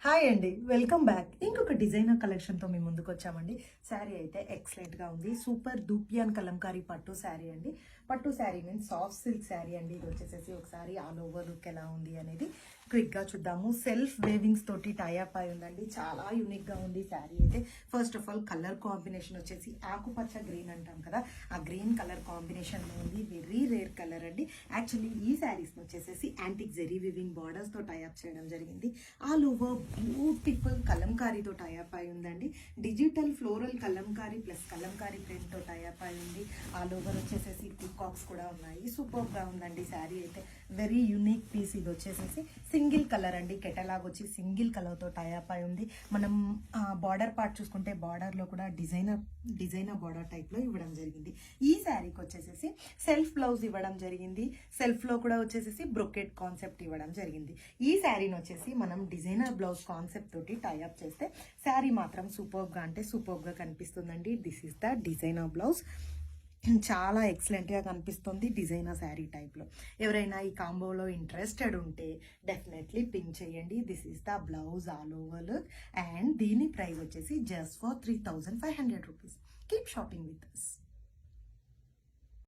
Hi అండి, welcome back. ఇంకొక designer కలెక్షన్తో మీ ముందుకు వచ్చామండి. శారీ అయితే ఎక్సలెంట్గా ఉంది. సూపర్ దూపియాన్ కలంకారీ పట్టు శారీ అండి. పట్టు sari means soft silk sari అండి. ఇది వచ్చేసేసి ఒకసారి ఆల్ ఓవర్ లుక్ ఎలా ఉంది అనేది క్విక్గా చూద్దాము. సెల్ఫ్ వేవింగ్స్ తోటి టైఅప్ అయి ఉందండి. చాలా యూనిక్గా ఉంది శారీ అయితే. First of all colour combination వచ్చేసి ఆకుపచ్చ గ్రీన్ అంటాం కదా, ఆ గ్రీన్ కలర్ కాంబినేషన్లో ఉంది. వెరీ రేర్ కలర్ అండి. యాక్చువల్లీ ఈ శారీస్ వచ్చేసేసి యాంటిక్ జెరీ వివింగ్ బార్డర్స్తో టైఅప్ చేయడం జరిగింది. ఆల్ ఓవర్ బ్యూటిఫుల్ కలంకారీతో టైఅప్ అయి ఉందండి. Digital floral kalamkari plus kalamkari ప్రింట్తో టైఅప్ అయి ఉంది. ఆల్ ఓవర్ వచ్చేసేసి పీకాక్స్ కూడా ఉన్నాయి. సూపర్గా ఉందండి శారీ అయితే. Very unique piece. ఇది వచ్చేసేసి సింగిల్ కలర్ అండి. కెటలాగ్ వచ్చి సింగిల్ కలర్తో టైఅప్ అయి ఉంది. మనం బార్డర్ పార్ట్ చూసుకుంటే బార్డర్లో కూడా డిజైనర్ బార్డర్ టైప్లో ఇవ్వడం జరిగింది. ఈ శారీకి వచ్చేసేసి సెల్ఫ్ బ్లౌజ్ ఇవ్వడం జరిగింది. సెల్ఫ్లో కూడా వచ్చేసేసి బ్రొకెట్ కాన్సెప్ట్ ఇవ్వడం జరిగింది. ఈ శారీని వచ్చేసి మనం డిజైనర్ బ్లౌజ్ కాన్సెప్ట్ తోటి టైఅప్ చేస్తే శారీ మాత్రం సూపర్గా అంటే సూపర్గా కనిపిస్తుందండి. This is the designer blouse. చాలా ఎక్సలెంట్గా కనిపిస్తుంది డిజైనర్ శారీ టైప్లో. ఎవరైనా ఈ కాంబోలో ఇంట్రెస్టెడ్ ఉంటే డెఫినెట్లీ పింక్ చేయండి. This is the blouse all over look and దీని ప్రైస్ వచ్చేసి just for 3500 rupees. Keep shopping with us.